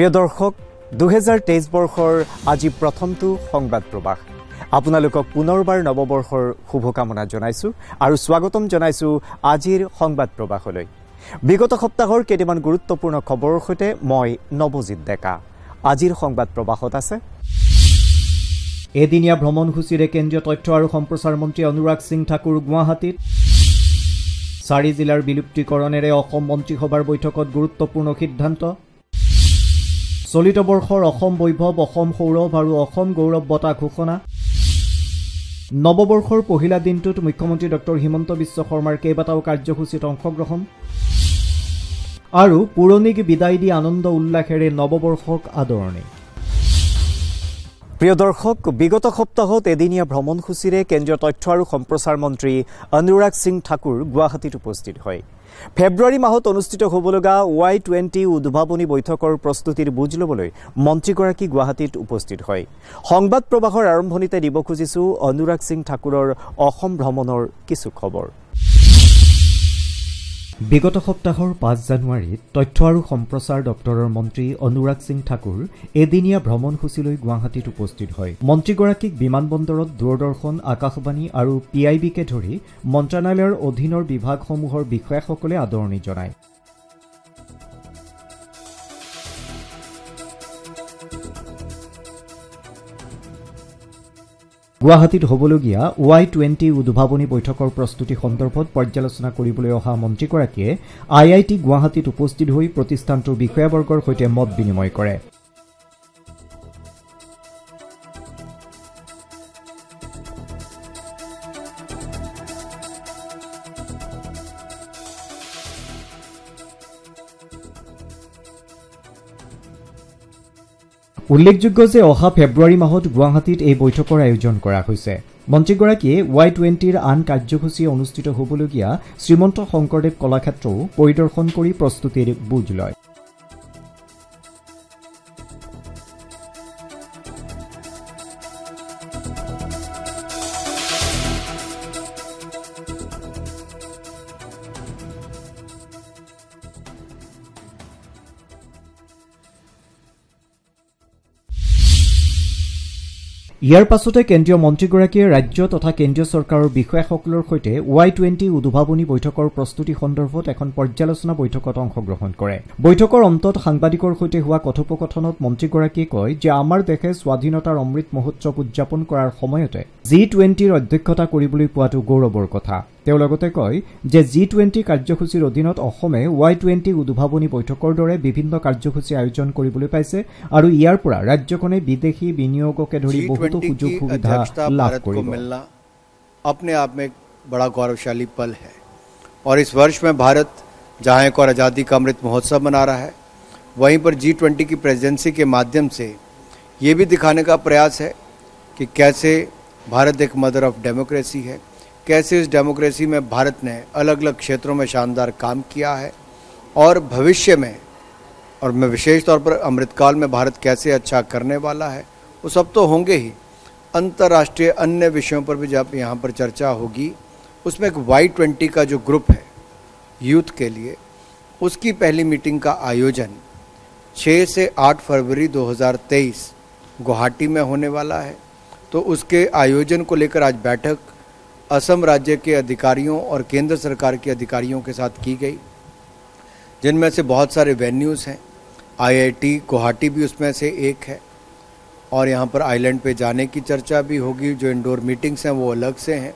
প্ৰিয় দৰ্শক 2023 বৰ্ষৰ আজি প্ৰথমটো সংবাদ প্ৰবাহ আপোনালোকক পুনৰবাৰ নৱবৰ্ষৰ শুভকামনা জনাইছো আৰু স্বাগতম জনাইছো আজিৰ সংবাদ প্ৰবাহলৈ বিগত সপ্তাহৰ কেইটামান গুৰুত্বপূৰ্ণ খবৰৰ সৈতে মই নৱজিত ডেকা আজিৰ সংবাদ প্ৰবাহত আছে এদিনীয়া ভ্ৰমণসূচীৰে কেন্দ্ৰীয় তথ্য আৰু সম্প্ৰচাৰ মন্ত্ৰী অনুৰাগ সিং ঠাকুৰ গুৱাহাটীত 4 জিলাৰ বিলুপ্তিকৰণেৰে অসম মন্ত্ৰীসভাৰ বৈঠকত গুৰুত্বপূৰ্ণ সিদ্ধান্ত চলিত বৰ্ষৰ অসম বৈভৱ অসম সৌৰভ আৰু অসম গৌৰৱ বঁটা ঘোষণা নৱবৰ্ষৰ পহিলা দিনটোত মুখ্যমন্ত্ৰী ডক্টৰ হিমন্ত বিশ্ব শৰ্মাৰ কেইবাটাও কাৰ্যসূচীত অংশগ্ৰহণ আৰু পুৰণিক বিদায় দি আনন্দ উল্লাসেৰে নৱবৰ্ষক আদৰণি প্ৰিয় দৰ্শক বিগত সপ্তাহত এদিনীয়া ভ্ৰমণসূচীৰে কেন্দ্ৰীয় তথ্য আৰু সম্প্ৰচাৰ মন্ত্ৰী অনুৰাগ সিং ঠাকুৰ গুৱাহাটীত উপস্থিত হয় ফেব্ৰুৱাৰী মাহত অনুষ্ঠিত হ'বলগা Y20 উদ্ভাৱনী বৈঠকৰ প্ৰস্তুতিৰ বুজ ল'বলৈ মন্ত্ৰীগৰাকী গুৱাহাটীত উপস্থিত হয় সংবাদ প্ৰবাহৰ আৰম্ভণিতে দিব খুজিছো অনুৰাগ সিং ঠাকুৰৰ অসম ভ্ৰমণৰ কিছু খবৰ বিগত সপ্তাহৰ 5 জানুৱাৰীত তথ্য আৰু সম্প্ৰচাৰ দপ্তৰৰ মন্ত্ৰী অনুৰাগ সিং ঠাকুৰ এদিনীয়া ভ্ৰমণসূচীলৈ গুৱাহাটীত উপস্থিত হয় মন্ত্ৰীগৰাকীক বিমানবন্দৰত দূৰদৰ্শন আকাশবাণী আৰু PIBকে ধৰি মন্ত্ৰালয়ৰ অধীনৰ বিভাগসমূহৰ বিষয়াসকলে আদৰণি জনায় গুৱাহাটীত হ'বলগীয়া Y20 উদ্ভাৱনী বৈঠকৰ প্ৰস্তুতি সন্দৰ্ভত পৰ্যালোচনা কৰিবলৈ অহা মন্ত্ৰীগৰাকীয়ে IIT গুৱাহাটীত উপস্থিত হৈ প্ৰতিষ্ঠানটোৰ বিষয়াবৰ্গৰ সৈতে মত বিনিময় কৰে উল্লেখযোগ্য যে অহা ফেব্ৰুৱাৰী মাহত গুৱাহাটীত এই বৈঠকৰ আয়োজন কৰা হৈছে মন্ত্ৰীগৰাকীয়ে Y20ৰ আন কাৰ্যসূচী অনুষ্ঠিত হ'বলগীয়া শ্ৰীমন্ত শংকৰদেৱ কলাক্ষেত্ৰও পৰিদৰ্শন কৰি প্ৰস্তুতিৰ বুজ লয় ইয়াৰ পাছতে কেন্দ্ৰীয় মন্ত্ৰীগৰাকীয়ে ৰাজ্য তথা কেন্দ্ৰীয় চৰকাৰৰ বিষয়াসকলৰ সৈতে Y20 উদ্ভাৱনী বৈঠকৰ প্ৰস্তুতি সন্দৰ্ভত এখন পৰ্যালোচনা বৈঠকত অংশগ্ৰহণ কৰে বৈঠকৰ অন্তত সাংবাদিকৰ সৈতে হোৱা কথোপকথনত মন্ত্ৰীগৰাকীয়ে কয় যে আমাৰ দেশে স্বাধীনতাৰ অমৃত মহোৎসৱ উদযাপন কৰাৰ সময়তে G20ৰ অধ্যক্ষতা কৰিবলৈ পোৱাটো গৌৰৱৰ কথা তেওঁ লগতে কয় যে G20 কাৰ্যসূচীৰ অধীনত অসমে Y20 উদ্ভাৱনী বৈঠকৰ দৰে বিভিন্ন কাৰ্যসূচী আয়োজন কৰিবলৈ পাইছে আৰু ইয়াৰ পৰা ৰাজ্যখনে বিদেশী বিনিয়োগকে ধৰি বহুতো সুযোগ সুবিধা লাভ কৰিব अपने आप में एक बड़ा गौरवशाली पल है और इस वर्ष में भारत जहां एक और आज़ादी का अमृत महोत्सव मना रहा है वहीं पर G20 की प्रेसिडेंसी के माध्यम से ये भी दिखाने का प्रयास है कि कैसे भारत एक मदर ऑफ डेमोक्रेसी है कैसे इस डेमोक्रेसी में भारत ने अलग अलग क्षेत्रों में शानदार काम किया है और भविष्य में और मैं विशेष तौर पर अमृतकाल में भारत कैसे अच्छा करने वाला है वो सब तो होंगे ही अंतर्राष्ट्रीय अन्य विषयों पर भी जब यहाँ पर चर्चा होगी उसमें एक Y20 का जो ग्रुप है यूथ के लिए उसकी पहली मीटिंग का आयोजन 6 से 8 फरवरी 2023 गुवाहाटी में होने वाला है तो उसके आयोजन को लेकर आज बैठक असम राज्य के अधिकारियों और केंद्र सरकार के अधिकारियों के साथ की गई जिनमें से बहुत सारे वेन्यूज़ हैं IIT गुवाहाटी भी उसमें से एक है और यहाँ पर आइलैंड पे जाने की चर्चा भी होगी जो इंडोर मीटिंग्स हैं वो अलग से हैं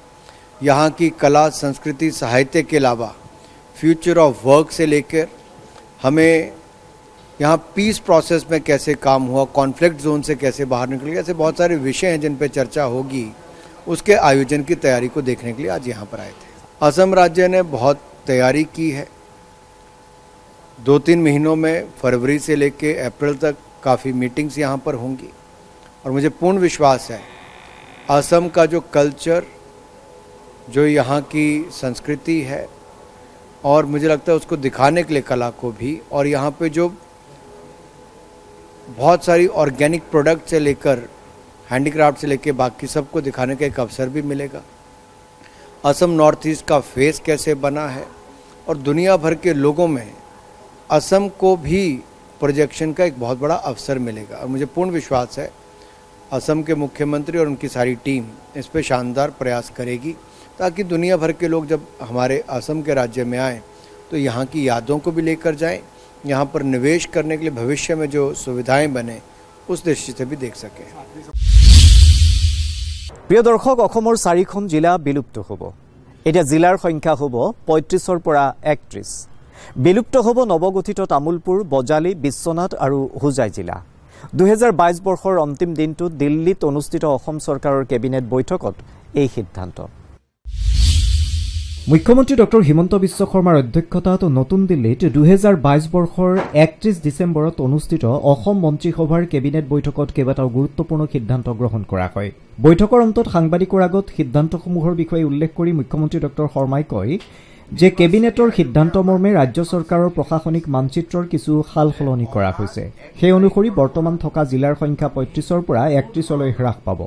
यहाँ की कला संस्कृति साहित्य के अलावा फ्यूचर ऑफ वर्क से लेकर हमें यहाँ पीस प्रोसेस में कैसे काम हुआ कॉन्फ्लिक्ट जोन से कैसे बाहर निकले ऐसे बहुत सारे विषय हैं जिन पे चर्चा होगी उसके आयोजन की तैयारी को देखने के लिए आज यहाँ पर आए थे असम राज्य ने बहुत तैयारी की है 2-3 महीनों में फरवरी से लेकर अप्रैल तक काफ़ी मीटिंग्स यहाँ पर होंगी और मुझे पूर्ण विश्वास है असम का जो कल्चर जो यहाँ की संस्कृति है और मुझे लगता है उसको दिखाने के लिए कला को भी और यहाँ पे जो बहुत सारी ऑर्गेनिक प्रोडक्ट से लेकर हैंडीक्राफ्ट से लेकर बाकी सबको दिखाने का एक अवसर भी मिलेगा असम नॉर्थ ईस्ट का फेस कैसे बना है और दुनिया भर के लोगों में असम को भी प्रोजेक्शन का एक बहुत बड़ा अवसर मिलेगा। और मुझे पूर्ण विश्वास है असम के मुख्यमंत्री और उनकी सारी टीम इस पर शानदार प्रयास करेगी, ताकि दुनिया भर के लोग जब हमारे असम के राज्य में आएँ तो यहाँ की यादों को भी लेकर जाएं, यहाँ पर निवेश करने के लिए भविष्य में जो सुविधाएं बने उस दृष्टि से भी देख सकें। प्रिय दर्शक, अखोमर 4খন जिला विलुप्त होब। एटा जिलार संख्या होब 35 পৰা 31। विलुप्त होब नवगठित तामुलपुर, बजाली, विश्वनाथ और होजाई जिला। 2022 बर्षर अंतिम दिनटो दिल्लीत अनुष्ठित असम सरकाৰৰ केबिनेट बैठकत এই সিদ্ধান্ত। मुख्यमंत्री डॉ हिमंत विश्व शर्मार अध्यक्षतात नतुन दिल्लीत 2022 बर्षर 31 डिसेम्बरत अनुष्ठित असम मन्त्रीसभार केबिनेट बैठकत केइबाटाও गुरुत्वपूर्ण सिद्धांत ग्रहण करा হয়। बैठकर अंतत সাংবাদিকৰ আগত সিদ্ধান্তসমূহৰ বিষয়ে উল্লেখ কৰি मुख्यमंत्री डॉ शर्माই কয় যে কেবিনেটৰ সিদ্ধান্ত মৰ্মে ৰাজ্য চৰকাৰৰ প্ৰশাসনিক মানচিত্ৰৰ কিছু সালসলনি কৰা হৈছে। সেই অনুসৰি বৰ্তমান থকা জিলাৰ সংখ্যা 35 পৰা 31লৈ হ্ৰাস পাব।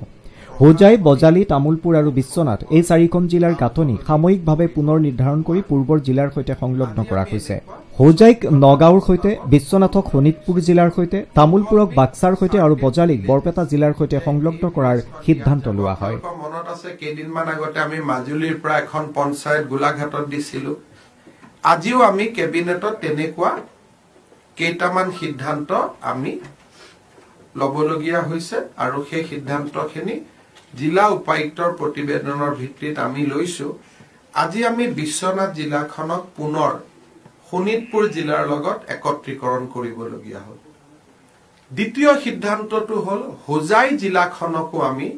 হোজাই, বজালি, তামুলপুৰ আৰু বিশ্বনাথ এই 4খন জিলাৰ গাঁথনি সাময়িকভাৱে পুনৰ নিৰ্ধাৰণ কৰি পূৰ্বৰ জিলাৰ সৈতে সংলগ্ন কৰা হৈছে। হোজাইক নগাঁৱৰ সৈতে, বিশ্বনাথক শোণিতপুৰ জিলাৰ সৈতে, তামুলপুৰক বাক্সাৰ সৈতে আৰু বজালিক বৰপেটা জিলাৰ সৈতে সংলগ্ন কৰাৰ সিদ্ধান্ত লোৱা হয়। মনত আছে কেইদিনমান আগতে আমি মাজুলীৰ পৰা এখন পঞ্চায়ত গোলাঘাটত দিছিলো। আজিও আমি কেবিনেটত তেনেকুৱা কেইটামান সিদ্ধান্ত আমি লবলগীয়া হৈছে আৰু সেই সিদ্ধান্তখিনি जिला उपायुक्तर प्रतिवेदনৰ ভিত্তিত আমি লৈছো। আজি আমি বিশ্বনাথ জিলাখনক পুনৰ শোণিতপুৰ জিলাৰ লগত একত্ৰীকৰণ কৰিবলগীয়া হ'ল। দ্বিতীয় সিদ্ধান্তটো হ'ল হোজাই জিলাখনকো আমি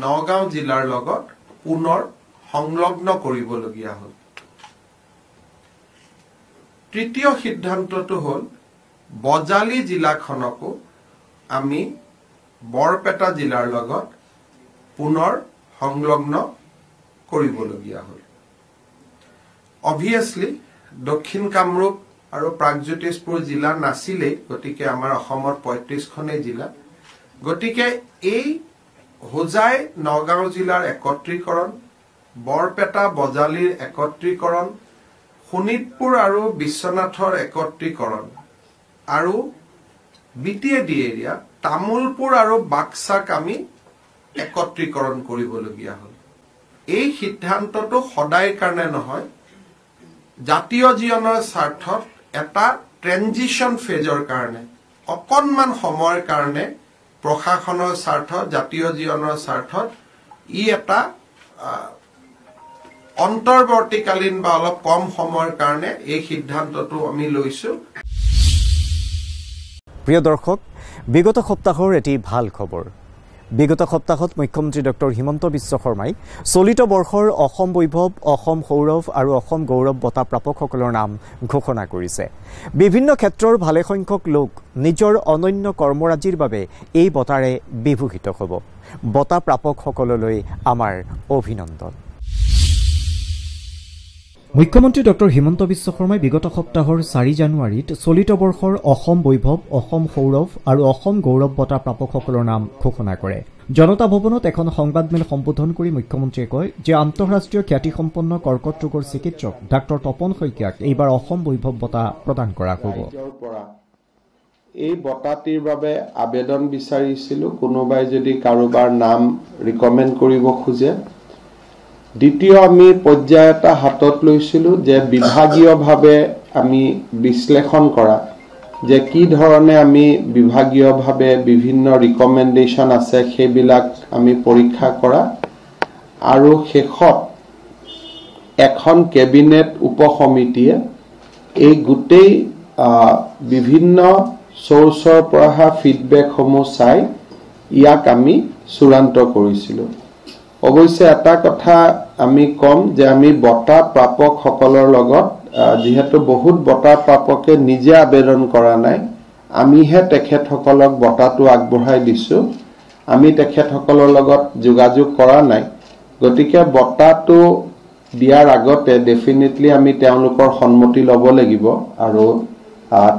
নগাঁও জিলাৰ লগত পুনৰ সংলগ্ন কৰিবলগীয়া হ'ল। তৃতীয় সিদ্ধান্তটো হ'ল বজালি জিলাখনকো আমি বৰপেটা জিলাৰ লগত পুনৰ সংলগ্ন কৰিবলগীয়া হ'ল। অবভিয়াছলি দক্ষিণ কামৰূপ আৰু প্ৰাগজ্যোতিষপুৰ জিলা নাছিলে, গতিকে আমাৰ অসমত 35খনেই জিলা। গতিকে এই হোজাই নগাঁও জিলাৰ একত্ৰীকৰণ, বৰপেটা বজালিৰ একত্ৰীকৰণ, শোণিতপুৰ আৰু বিশ্বনাথৰ একত্ৰীকৰণ আৰু বিটিএডি এৰিয়া তামুলপুৰ আৰু বাক্সাক আমি একত্ৰীকৰণ কৰিবলগীয়া হ'ল। এই সিদ্ধান্তটো সদায় কাৰণে নহয়, জাতীয় জীৱনৰ স্বাৰ্থত এটা ট্ৰেনজিশন ফেজৰ কাৰণে, অকণমান সময়ৰ কাৰণে প্ৰশাসনৰ স্বাৰ্থত, জাতীয় জীৱনৰ স্বাৰ্থত ই এটা অন্তৰ্বৰ্তীকালীন বা অলপ কম সময়ৰ কাৰণে এই সিদ্ধান্তটো আমি লৈছো। প্ৰিয় দৰ্শক, বিগত সপ্তাহৰ এটি ভাল খবৰ। বিগত সপ্তাহত মুখ্যমন্ত্ৰী ডক্টৰ হিমন্ত বিশ্ব শৰ্মাই চলিত বৰ্ষৰ অসম বৈভৱ, অসম সৌৰভ আৰু অসম গৌৰৱ বঁটা প্ৰাপকসকলৰ নাম ঘোষণা কৰিছে। বিভিন্ন ক্ষেত্ৰৰ ভালেসংখ্যক লোক নিজৰ অনন্য কৰ্মৰাজিৰ বাবে এই বঁটাৰে বিভূষিত হ'ব। বঁটা প্ৰাপকসকললৈ আমাৰ অভিনন্দন। মুখ্যমন্ত্ৰী ডক্টৰ হিমন্ত বিশ্ব শৰ্মাই বিগত সপ্তাহৰ 4 জানুৱাৰীত চলিত বৰ্ষৰ অসম বৈভৱ, অসম সৌৰভ আৰু অসম গৌৰৱ বঁটা প্ৰাপকসকলৰ নাম ঘোষণা কৰে। জনতা ভৱনত এখন সংবাদমেল সম্বোধন কৰি মুখ্যমন্ত্ৰীয়ে কয় যে আন্তঃৰাষ্ট্ৰীয় খ্যাতিসম্পন্ন কৰ্কট ৰোগৰ চিকিৎসক ডাক্তৰ তপন শইকীয়াক এইবাৰ অসম বৈভৱ বঁটা প্ৰদান কৰা হ'ব। এই বঁটাটিৰ বাবে আবেদন বিচাৰিছিলো, কোনোবাই যদি কাৰোবাৰ নাম ৰিকমেণ্ড কৰিব খোজে। দ্বিতীয় আমি পৰ্যায় এটা হাতত লৈছিলো যে বিভাগীয়ভাৱে আমি বিশ্লেষণ কৰা যে কি ধৰণে আমি বিভাগীয়ভাৱে বিভিন্ন ৰিকমেণ্ডেশ্যন আছে সেইবিলাক আমি পৰীক্ষা কৰা আৰু শেষত এখন কেবিনেট উপসমিতিয়ে এই গোটেই বিভিন্ন সোৰ্সৰ পৰা ফিডবেকসমূহ চাই ইয়াক আমি চূড়ান্ত কৰিছিলো। অৱশ্যে এটা কথা আমি কম যে আমি বঁটা প্ৰাপকসকলৰ লগত যেহেতু বহুত বঁটা প্ৰাপকে নিজে আবেদন কৰা নাই, আমিহে তেখেতসকলক বঁটাটো আগবঢ়াই দিছো। আমি তেখেতসকলৰ লগত যোগাযোগ কৰা নাই। গতিকে বঁটাটো দিয়াৰ আগতে ডেফিনেটলি আমি তেওঁলোকৰ সন্মতি ল'ব লাগিব আৰু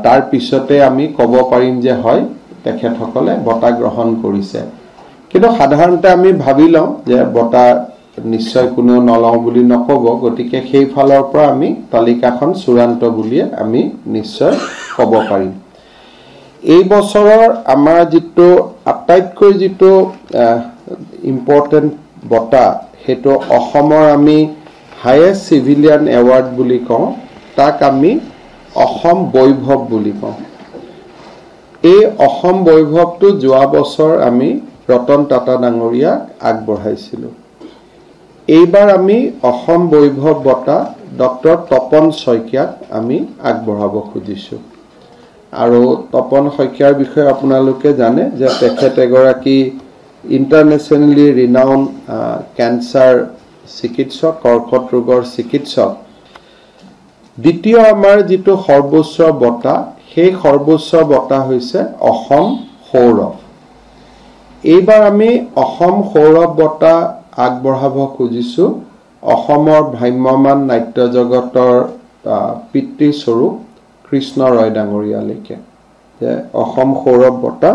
তাৰ পিছতে আমি ক'ব পাৰিম যে হয় তেখেতসকলে বঁটা গ্ৰহণ কৰিছে। কিন্তু সাধাৰণতে আমি ভাবি লওঁ যে বঁটা নিশ্চয় কোনো নলওঁ বুলি নক'ব, গতিকে সেই ফালৰ পৰা আমি তালিকাখন চূড়ান্ত বুলিয়ে আমি নিশ্চয় ক'ব পাৰিম। এই বছৰৰ আমাৰ যিটো আটাইতকৈ যিটো ইম্পৰ্টেণ্ট বঁটা সেইটো অসমৰ আমি হায়েষ্ট চিভিলিয়ান এৱাৰ্ড বুলি কওঁ, তাক আমি অসম বৈভৱ বুলি কওঁ। এই অসম বৈভৱটো যোৱা বছৰ আমি ৰতন টাটা ডাঙৰীয়াক আগবঢ়াইছিলোঁ। এইবাৰ আমি অসম বৈভৱ বঁটা ডক্টৰ তপন শইকীয়াক আমি আগবঢ়াব খুজিছোঁ। আৰু তপন শইকীয়াৰ বিষয়ে আপোনালোকে জানে যে তেখেত এগৰাকী ইণ্টাৰনেশ্যনেলি ৰিনাউন কেঞ্চাৰ চিকিৎসক, কৰ্কট ৰোগৰ চিকিৎসক। দ্বিতীয় আমাৰ যিটো সৰ্বোচ্চ বঁটা, সেই সৰ্বোচ্চ বঁটা হৈছে অসম সৌৰভ। এইবাৰ আমি অসম সৌৰভ বঁটা আগবঢ়াব খুজিছোঁ অসমৰ ভ্ৰাম্যমান নাট্য জগতৰ পিতৃস্বৰূপ কৃষ্ণ ৰয় ডাঙৰীয়ালৈকে, যে অসম সৌৰভ বঁটা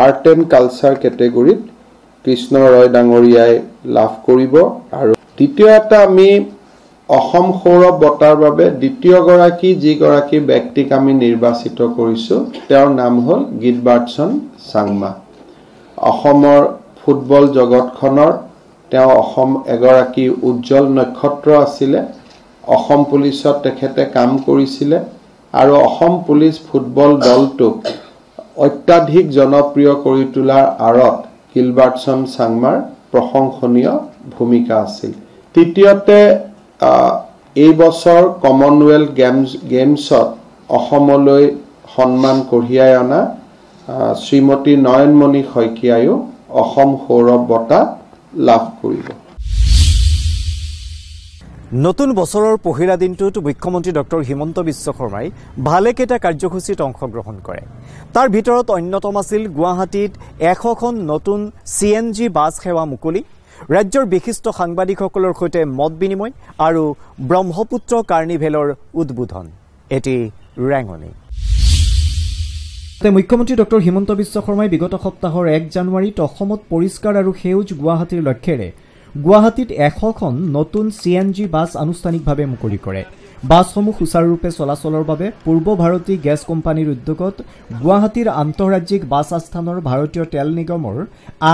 আৰ্ট এণ্ড কালচাৰ কেটেগৰীত কৃষ্ণ ৰয় ডাঙৰীয়াই লাভ কৰিব। আৰু দ্বিতীয় এটা আমি অসম সৌৰভ বঁটাৰ বাবে দ্বিতীয়গৰাকী যিগৰাকী ব্যক্তিক আমি নিৰ্বাচিত কৰিছোঁ, তেওঁৰ নাম হ'ল গিলবাৰ্টছন চাংমা। অসমৰ ফুটবল জগতখনৰ তেওঁ এগৰাকী উজ্জ্বল নক্ষত্ৰ আছিলে। অসম পুলিচত তেখেতে কাম কৰিছিলে আৰু অসম পুলিচ ফুটবল দলটোক অত্যাধিক জনপ্ৰিয় কৰি তোলাৰ আঁৰত গিলবাৰ্টছন চাংমাৰ প্ৰশংসনীয় ভূমিকা আছিল। তৃতীয়তে এই বছৰ কমনৱেলথ গেমছত অসমলৈ সন্মান কঢ়িয়াই অনা শ্ৰীমতী নয়নমণি শইকীয়ায়ো অসম সৌৰভ বঁটা লাভ কৰিব। নতুন বছৰৰ পহিলা দিনটোত মুখ্যমন্ত্ৰী ডক্টৰ হিমন্ত বিশ্ব শৰ্মাই ভালেকেইটা কাৰ্যসূচীত অংশগ্ৰহণ কৰে। তাৰ ভিতৰত অন্যতম আছিল গুৱাহাটীত 100খন নতুন CNG বাছ সেৱা মুকলি, ৰাজ্যৰ বিশিষ্ট সাংবাদিকসকলৰ সৈতে মত বিনিময় আৰু ব্ৰহ্মপুত্ৰ কাৰ্নিভেলৰ উদ্বোধন। এটি ৰেঙনি। মুখ্যমন্ত্ৰী ডক্টৰ হিমন্ত বিশ্ব শৰ্মাই বিগত সপ্তাহৰ 1 জানুৱাৰীত অসমত পৰিষ্কাৰ আৰু সেউজ গুৱাহাটীৰ লক্ষ্যৰে গুৱাহাটীত 100খন নতুন CNG বাছ আনুষ্ঠানিকভাৱে মুকলি কৰে। বাছসমূহ সুচাৰুৰূপে চলাচলৰ বাবে পূৰ্ব ভাৰতী গেছ কোম্পানীৰ উদ্যোগত গুৱাহাটীৰ আন্তঃৰাজ্যিক বাছ আস্থানৰ ভাৰতীয় তেল নিগমৰ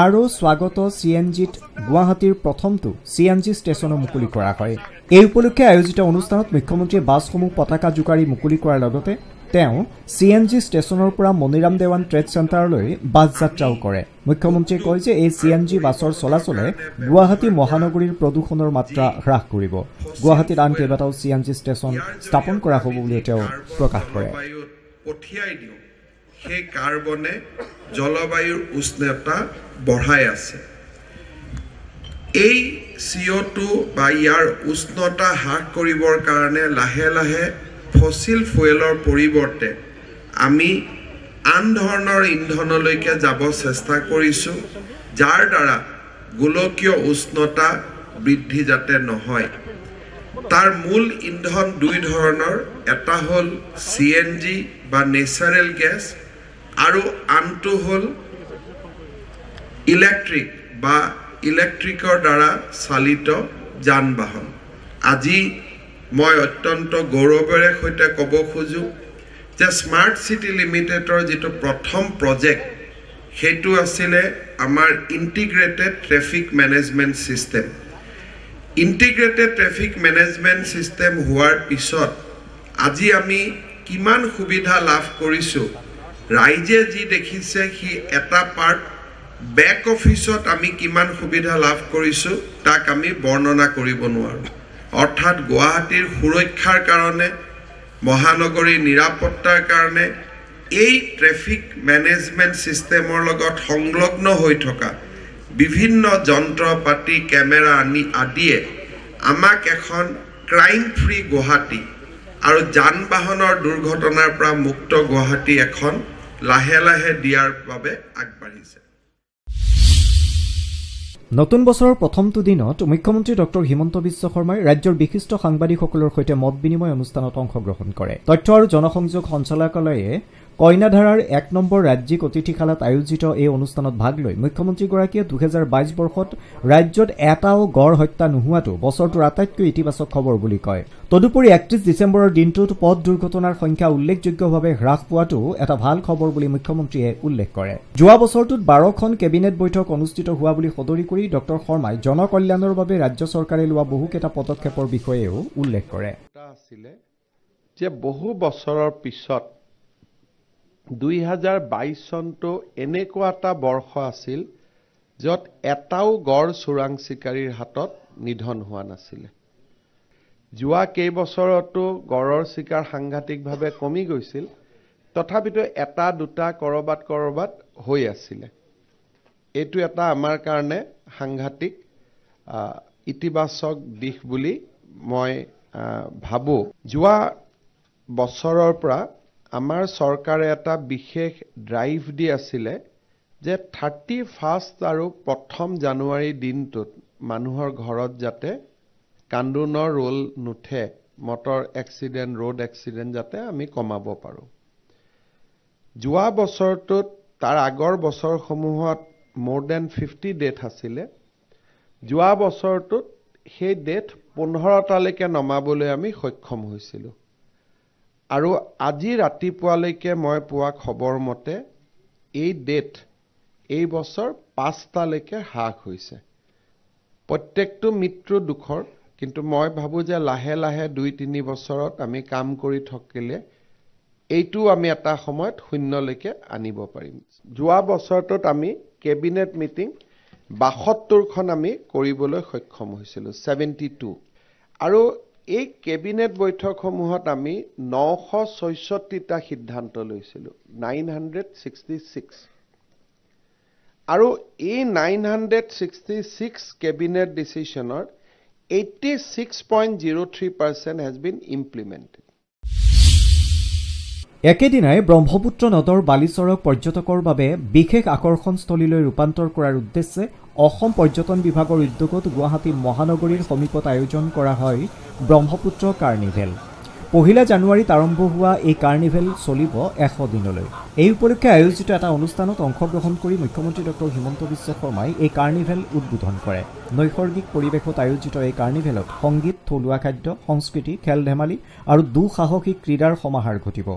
আৰু স্বাগত CNGত গুৱাহাটীৰ প্ৰথমটো CNG ষ্টেচনো মুকলি কৰা হয়। এই উপলক্ষে আয়োজিত অনুষ্ঠানত মুখ্যমন্ত্ৰীয়ে বাছসমূহ পতাকা জোকাৰি মুকলি কৰাৰ লগতে তেওঁ CNG ষ্টেচনৰ পৰা মনিৰাম দেৱান ট্ৰেড চেণ্টাৰলৈ বাছ যাত্ৰাও কৰে। মুখ্যমন্ত্ৰীয়ে কয় যে এই CNG বাছৰ চলাচলে গুৱাহাটী মহানগৰীৰ প্ৰদূষণৰ মাত্ৰা হ্ৰাস কৰিব। গুৱাহাটীত আন কেইবাটাও CNG ষ্টেচন স্থাপন কৰা হ'ব বুলি তেওঁ প্ৰকাশ কৰে। সেই কাৰ্বনে জলবায়ুৰ উষ্ণতা বঢ়াই আছে। এই CO2 বা ইয়াৰ উষ্ণতা হ্ৰাস কৰিবৰ কাৰণে লাহে লাহে ফসিল ফুয়েলৰ পৰিৱৰ্তে আমি আন ধৰণৰ ইন্ধনলৈকে যাব চেষ্টা কৰিছোঁ, যাৰ দ্বাৰা গোলকীয় উষ্ণতা বৃদ্ধি যাতে নহয়। তাৰ মূল ইন্ধন দুই ধৰণৰ, এটা হ'ল CNG বা নেচাৰেল গেছ আৰু আনটো হ'ল ইলেক্ট্ৰিক বা ইলেক্ট্ৰিকৰ দ্বাৰা চালিত যান বাহন। আজি মই অত্যন্ত গৌৰৱেৰে সৈতে ক'ব খোজোঁ যে স্মাৰ্ট চিটি লিমিটেডৰ যিটো প্ৰথম প্ৰজেক্ট, সেইটো আছিলে আমাৰ integrated traffic management system. Integrated traffic management system হোৱাৰ পিছত আজি আমি কিমান সুবিধা লাভ কৰিছোঁ, ৰাইজে যি দেখিছে সি এটা পাৰ্ট, বেক অফিচত আমি কিমান সুবিধা লাভ কৰিছোঁ তাক আমি বৰ্ণনা কৰিব নোৱাৰোঁ। অৰ্থাৎ গুৱাহাটীৰ সুৰক্ষাৰ কাৰণে, মহানগৰীৰ নিৰাপত্তাৰ কাৰণে এই ট্ৰেফিক মেনেজমেণ্ট ছিষ্টেমৰ লগত সংলগ্ন হৈ থকা বিভিন্ন যন্ত্ৰ পাতি, কেমেৰা আদিয়ে আমাক এখন ক্ৰাইম ফ্ৰী গুৱাহাটী আৰু যান বাহনৰ দুৰ্ঘটনাৰ পৰা মুক্ত গুৱাহাটী এখন লাহে লাহে দিয়াৰ বাবে আগবাঢ়িছে। নতুন বছৰৰ প্ৰথমটো দিনত মুখ্যমন্ত্ৰী ডক্টৰ হিমন্ত বিশ্ব শৰ্মাই ৰাজ্যৰ বিশিষ্ট সাংবাদিকসকলৰ সৈতে মত বিনিময় অনুষ্ঠানত অংশগ্ৰহণ কৰে। তথ্য আৰু জনসংযোগ সঞ্চালকালয়ে কইনাধাৰাৰ 1 নম্বৰ ৰাজ্যিক অতিথিশালাত আয়োজিত এই অনুষ্ঠানত ভাগ লৈ মুখ্যমন্ত্ৰীগৰাকীয়ে 2022 বৰ্ষত ৰাজ্যত এটাও গড় হত্যা নোহোৱাটো বছৰটোৰ আটাইতকৈ ইতিবাচক খবৰ বুলি কয়। তদুপৰি 31 ডিচেম্বৰৰ দিনটোত পথ দুৰ্ঘটনাৰ সংখ্যা উল্লেখযোগ্যভাৱে হ্ৰাস পোৱাটো এটা ভাল খবৰ বুলি মুখ্যমন্ত্ৰীয়ে উল্লেখ কৰে। যোৱা বছৰটোত 12খন কেবিনেট বৈঠক অনুষ্ঠিত হোৱা বুলি সদৰি কৰি ড শৰ্মাই জনকল্যাণৰ বাবে ৰাজ্য চৰকাৰে লোৱা বহুকেইটা পদক্ষেপৰ বিষয়েও উল্লেখ কৰে। যে বহু বছৰৰ পিছত 2022 চনটো এনেকুৱা এটা বৰ্ষ আছিল য'ত এটাও গড় চোৰাং চিকাৰীৰ হাতত নিধন হোৱা নাছিলে। যোৱা কেইবছৰতো গড়ৰ চিকাৰ সাংঘাতিকভাৱে কমি গৈছিল, তথাপিতো এটা দুটা কৰবাত হৈ আছিলে। এইটো এটা আমাৰ কাৰণে সাংঘাতিক ইতিবাচক দিশ বুলি মই ভাবো। যোৱা বছৰৰ পৰা আমাৰ চৰকাৰে এটা বিশেষ ড্ৰাইভ দি আছিলে যে 31 আৰু 1 জানুৱাৰী দিনটোত মানুহৰ ঘৰত যাতে কান্দোনৰ ৰোল নুঠে, মটৰ এক্সিডেণ্ট, ৰোড এক্সিডেণ্ট যাতে আমি কমাব পাৰোঁ। যোৱা বছৰটোত তাৰ আগৰ বছৰসমূহত more than 50 ডেথ আছিলে। যোৱা বছৰটোত সেই ডেথ 15টালৈকে নমাবলৈ আমি সক্ষম হৈছিলোঁ। আৰু আজি ৰাতিপুৱালৈকে মই পোৱা খবৰ মতে এই ডেথ এই বছৰ 5টালৈকে হ্ৰাস হৈছে। প্ৰত্যেকটো মৃত্যু দুখৰ, কিন্তু মই ভাবোঁ যে লাহে লাহে 2-3 বছৰত আমি কাম কৰি থাকিলে এইটো আমি এটা সময়ত শূন্যলৈকে আনিব পাৰিম। যোৱা বছৰটোত আমি কেবিনেট মিটিং 72খন আমি কৰিবলৈ সক্ষম হৈছিলোঁ, 72। আৰু এই কেবিনেট বৈঠকসমূহত আমি 966টা সিদ্ধান্ত লৈছিলোঁ, 966। আৰু এই 966 কেবিনেট ডিচিশ্যনৰ 86.03% has been implemented. একেদিনাই ব্ৰহ্মপুত্ৰ নদৰ বালিচৰক পৰ্যটকৰ বাবে বিশেষ আকৰ্ষণস্থলীলৈ ৰূপান্তৰ কৰাৰ উদ্দেশ্যে অসম পৰ্যটন বিভাগৰ উদ্যোগত গুৱাহাটী মহানগৰীৰ সমীপত আয়োজন কৰা হয় ব্ৰহ্মপুত্ৰ কাৰ্নিভেল। 1 জানুৱাৰীত আৰম্ভ হোৱা এই কাৰ্নিভেল চলিব 100 দিনলৈ। এই উপলক্ষে আয়োজিত এটা অনুষ্ঠানত অংশগ্ৰহণ কৰি মুখ্যমন্ত্ৰী ড হিমন্ত বিশ্ব শৰ্মাই এই কাৰ্নিভেল উদ্বোধন কৰে। নৈসৰ্গিক পৰিৱেশত আয়োজিত এই কাৰ্নিভেলত সংগীত, থলুৱা খাদ্য, সংস্কৃতি, খেল ধেমালি আৰু দুঃসাহসিক ক্ৰীড়াৰ সমাহাৰ ঘটিব।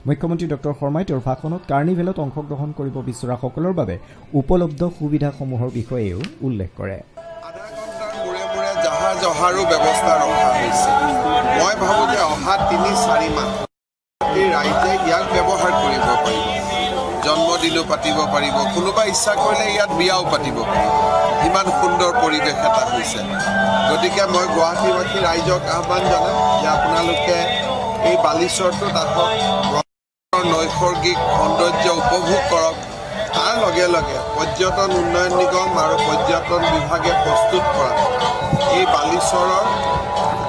মুখ্যমন্ত্ৰী ড শৰ্মাই তেওঁৰ ভাষণত কাৰ্নিভেলত অংশগ্ৰহণ কৰিব বিচৰাসকলৰ বাবে উপলব্ধ সুবিধাসমূহৰ বিষয়েও উল্লেখ কৰে। আধা ঘণ্টাৰ মূৰে মূৰে জাহাৰ জহাৰো ব্যৱস্থা ৰখা হৈছে। মই ভাবোঁ যে অহা 3-4 মাহ এই ৰাইজে ইয়াক ব্যৱহাৰ কৰিব পাৰিব। জন্মদিনো পাতিব পাৰিব, কোনোবা ইচ্ছা কৰিলে ইয়াত বিয়াও পাতিব পাৰিব। ইমান সুন্দৰ পৰিৱেশ এটা হৈছে। গতিকে মই গুৱাহাটীবাসী ৰাইজক আহ্বান জনাম যে আপোনালোকে এই বালিচৰটোত আহক, নৈসৰ্গিক সৌন্দৰ্য উপভোগ কৰক। তাৰ লগে লগে পৰ্যটন উন্নয়ন নিগম আৰু পৰ্যটন বিভাগে প্ৰস্তুত কৰা এই বালিচৰৰ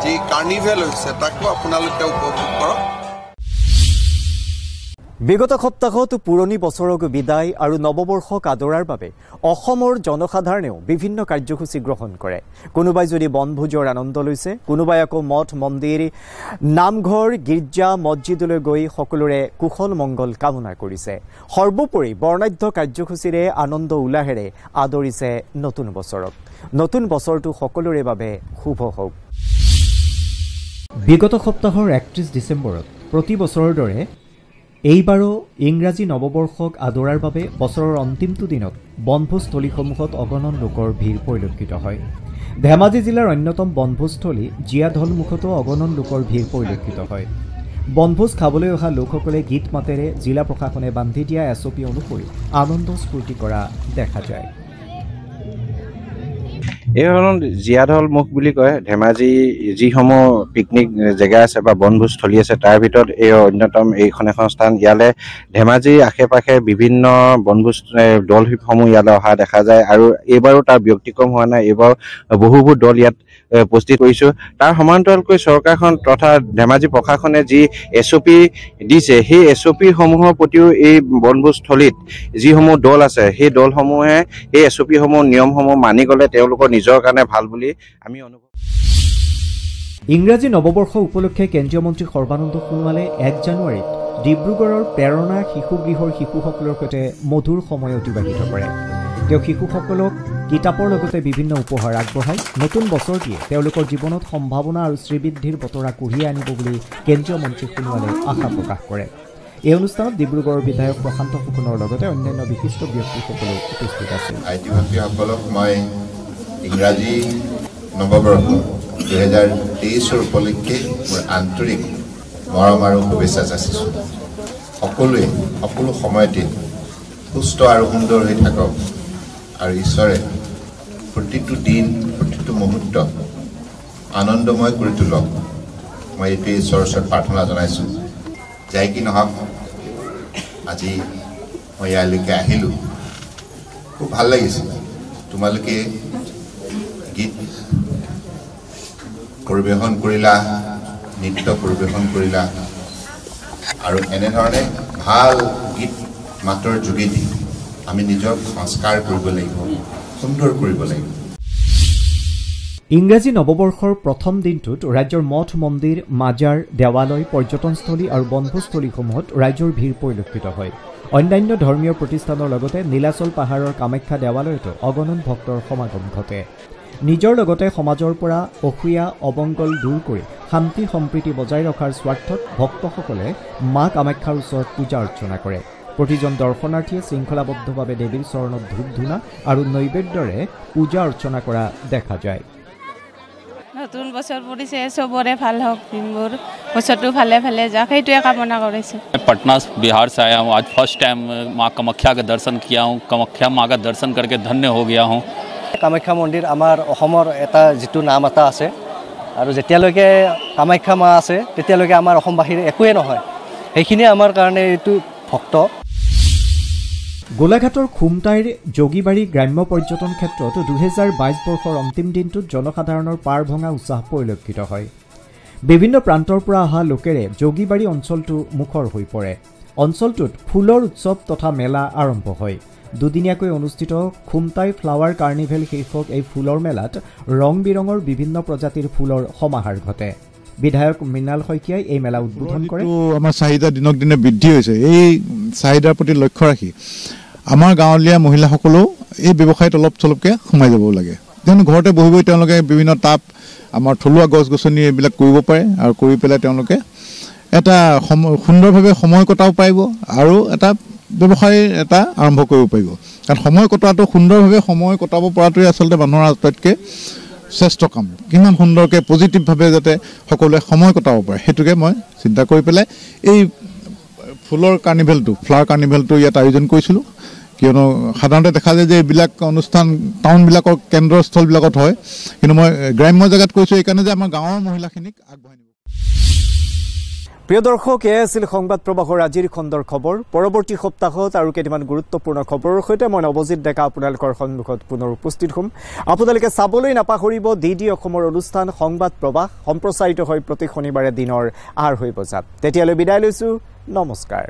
যি কাৰ্নিভেল হৈছে তাকো আপোনালোকে উপভোগ কৰক। বিগত সপ্তাহত পুৰণি বছৰক বিদায় আৰু নৱবৰ্ষক আদৰাৰ বাবে অসমৰ জনসাধাৰণেও বিভিন্ন কাৰ্যসূচী গ্ৰহণ কৰে। কোনোবাই যদি বনভোজৰ আনন্দ লৈছে, কোনোবাই আকৌ মঠ মন্দিৰ, নামঘৰ, গীৰ্জা, মছজিদলৈ গৈ সকলোৰে কুশল মংগল কামনা কৰিছে। সৰ্বোপৰি বৰ্ণাঢ্য কাৰ্যসূচীৰে আনন্দ উল্লাহেৰে আদৰিছে নতুন বছৰক। নতুন বছৰটো সকলোৰে বাবে শুভ হওক। বিগত সপ্তাহৰ 31 ডিচেম্বৰত প্ৰতি বছৰৰ দৰে এইবাৰো ইংৰাজী নৱবৰ্ষক আদৰাৰ বাবে বছৰৰ অন্তিমটো দিনত বনভোজস্থলীসমূহত অগণন লোকৰ ভিৰ পৰিলক্ষিত হয়। ধেমাজি জিলাৰ অন্যতম বনভোজস্থলী জীয়াঢলমুখতো অগণন লোকৰ ভিৰ পৰিলক্ষিত হয়। বনভোজ খাবলৈ অহা লোকসকলে গীত মাতেৰে জিলা প্ৰশাসনে বান্ধি দিয়া SOP অনুসৰি আনন্দ স্ফূৰ্তি কৰা দেখা যায়। এইখন জীয়াঢলমুখ বুলি কয়। ধেমাজি যিসমূহ পিকনিক জেগা আছে বা বনভোজস্থলী আছে তাৰ ভিতৰত এই অন্যতম এইখন এখন স্থান। ইয়ালৈ ধেমাজিৰ আশে পাশে বিভিন্ন বনভোজ দলসমূহ ইয়ালৈ অহা দেখা যায় আৰু এইবাৰো তাৰ ব্যতিক্ৰম হোৱা নাই। এইবাৰ বহুবোৰ দল ইয়াত উপস্থিত কৰিছোঁ। তাৰ সমান্তৰালকৈ চৰকাৰখন তথা ধেমাজি প্ৰশাসনে যি SOP দিছে সেই SOP সমূহৰ প্ৰতিও এই বনভোজস্থলীত যিসমূহ দল আছে সেই দলসমূহে এই SOP সমূহ নিয়মসমূহ মানি গ'লে তেওঁলোকৰ নিজৰ কাৰণে ভাল বুলি আমি অনুভৱ। ইংৰাজী নৱবৰ্ষ উপলক্ষে কেন্দ্ৰীয় মন্ত্ৰী সৰ্বানন্দ সোণোৱালে 1 জানুৱাৰীত ডিব্ৰুগড়ৰ প্ৰেৰণা শিশুগৃহৰ শিশুসকলৰ সৈতে মধুৰ সময় অতিবাহিত কৰে। তেওঁ শিশুসকলক কিতাপৰ লগতে বিভিন্ন উপহাৰ আগবঢ়ায়। নতুন বছৰটিয়ে তেওঁলোকৰ জীৱনত সম্ভাৱনা আৰু শ্ৰীবৃদ্ধিৰ বতৰা কঢ়িয়াই আনিব বুলি কেন্দ্ৰীয় মন্ত্ৰী সোণোৱালে আশা প্ৰকাশ কৰে। এই অনুষ্ঠানত ডিব্ৰুগড়ৰ বিধায়ক প্ৰশান্ত ফুকনৰ লগতে অন্যান্য বিশিষ্ট ব্যক্তিসকলো উপস্থিত আছিল। আইটিভাতীসকলক মই ইংৰাজী নৱবৰ্ষ 2023 উপলক্ষে মোৰ আন্তৰিক মৰম আৰু শুভেচ্ছা যাচিছোঁ। সকলোৱে সকলো সময়তে সুস্থ আৰু সুন্দৰ হৈ থাকক আৰু ঈশ্বৰে প্ৰতিটো দিন প্ৰতিটো মুহূৰ্ত আনন্দময় কৰি তোলক। মই এইটোৱে ঈশ্বৰৰ ওচৰত প্ৰাৰ্থনা জনাইছোঁ। যাই কি নহওক, আজি মই ইয়ালৈকে আহিলোঁ, খুব ভাল লাগিছে। তোমালোকে গীত পৰিৱেশন কৰিলা, নৃত্য পৰিৱেশন কৰিলা আৰু এনেধৰণে ভাল গীত মাতৰ যোগেদি আমি নিজক সংস্কাৰ কৰিব লাগিব, সুন্দৰ কৰিব লাগিব। ইংৰাজী নৱবৰ্ষৰ প্ৰথম দিনটোত ৰাজ্যৰ মঠ মন্দিৰ, মাজাৰ, দেৱালয়, পৰ্যটনস্থলী আৰু বনভোজস্থলীসমূহত ৰাইজৰ ভিৰ পৰিলক্ষিত হয়। অন্যান্য ধৰ্মীয় প্ৰতিষ্ঠানৰ লগতে নীলাচল পাহাৰৰ কামাখ্যা দেৱালয়তো অগণন ভক্তৰ সমাগম ঘটে। নিজৰ লগতে সমাজৰ পৰা অসূয়া অমংগল দূৰ কৰি শান্তি সম্প্ৰীতি বজাই ৰখাৰ স্বাৰ্থত ভক্তসকলে মা কামাখ্যাৰ ওচৰত পূজা অৰ্চনা কৰে। প্ৰতিজন দৰ্শনাৰ্থীয়ে শৃংখলাবদ্ধভাৱে দেৱীৰ চৰণত ধূপ ধূনা আৰু নৈবেদ্যৰে পূজা অৰ্চনা কৰা দেখা যায়। নতুন বছৰ পৰিছে, চবৰে ভাল হওক, দিনবোৰ বছৰটো ভালে ভালে যাওক, সেইটোৱে কামনা কৰিছোঁ। पटना बिहार से आया हूँ। आज फर्स्ट टाइम माँ कामाख्या का दर्शन किया हूँ। कामाख्या माँ का दर्शन करके धन्य हो गया हूँ। কামাখ্যা মন্দিৰ আমাৰ অসমৰ এটা যিটো নাম এটা আছে, আৰু যেতিয়ালৈকে কামাখ্যা মা আছে তেতিয়ালৈকে আমাৰ অসমবাসীৰ একোৱে নহয়, সেইখিনিয়ে আমাৰ কাৰণে এইটো ভক্ত। গোলাঘাটৰ খুমটাইৰ যোগীবাৰী গ্ৰাম্য পৰ্যটন ক্ষেত্ৰত 2022 বৰ্ষৰ অন্তিম দিনটোত জনসাধাৰণৰ পাৰ ভঙা উৎসাহ পৰিলক্ষিত হয়। বিভিন্ন প্ৰান্তৰ পৰা অহা লোকেৰে যোগীবাৰী অঞ্চলটো মুখৰ হৈ পৰে। অঞ্চলটোত ফুলৰ উৎসৱ তথা মেলা আৰম্ভ হয়। দুদিনীয়াকৈ অনুষ্ঠিত খুমটাই ফ্লাৱাৰ কাৰ্নিভেল শীৰ্ষক এই ফুলৰ মেলাত ৰং বিৰঙৰ বিভিন্ন প্ৰজাতিৰ ফুলৰ সমাহাৰ ঘটে। বিধায়ক মৃণাল শইকীয়াই এই মেলা উদ্বোধন কৰে। আমাৰ চাহিদা দিনক দিনে বৃদ্ধি হৈছে। এই চাহিদাৰ প্ৰতি লক্ষ্য ৰাখি আমাৰ গাঁৱলীয়া মহিলাসকলেও এই ব্যৱসায়ত অলপ চলপকৈ সোমাই যাব লাগে। কিয়নো ঘৰতে বহি বহি তেওঁলোকে বিভিন্ন টাব, আমাৰ থলুৱা গছ গছনি এইবিলাক কৰিব পাৰে আৰু কৰি পেলাই তেওঁলোকে এটা সুন্দৰভাৱে সময় কটাব পাৰিব আৰু এটা ব্যৱসায় এটা আৰম্ভ কৰিব পাৰিব। কাৰণ সময় কটোৱাটো, সুন্দৰভাৱে সময় কটাব পৰাটোৱে আচলতে মানুহৰ আটাইতকৈ শ্ৰেষ্ঠ কাম। কিমান সুন্দৰকৈ পজিটিভভাৱে যাতে সকলোৱে সময় কটাব পাৰে, সেইটোকে মই চিন্তা কৰি পেলাই এই ফুলৰ কাৰ্নিভেলটো, ফ্লাৱাৰ কাৰ্নিভেলটো ইয়াত আয়োজন কৰিছিলোঁ। কিয়নো সাধাৰণতে দেখা যায় যে এইবিলাক অনুষ্ঠান টাউনবিলাকৰ কেন্দ্ৰস্থলবিলাকত হয়, কিন্তু মই গ্ৰাম্য জেগাত কৈছোঁ এইকাৰণে যে আমাৰ গাঁৱৰ মহিলাখিনিক আগবঢ়াই নিব। প্ৰিয় দৰ্শক, এয়া আছিল সংবাদ প্ৰবাহৰ আজিৰ খণ্ডৰ খবৰ। পৰৱৰ্তী সপ্তাহত আৰু কেইটামান গুৰুত্বপূৰ্ণ খবৰৰ সৈতে মই নৱজিৎ ডেকা আপোনালোকৰ সন্মুখত পুনৰ উপস্থিত হ'ম। আপোনালোকে চাবলৈ নাপাহৰিব DD অসমৰ অনুষ্ঠান সংবাদ প্ৰবাহ, সম্প্ৰচাৰিত হয় প্ৰতি শনিবাৰে দিনৰ 8:30 বজাত। তেতিয়ালৈ বিদায় লৈছোঁ, নমস্কাৰ।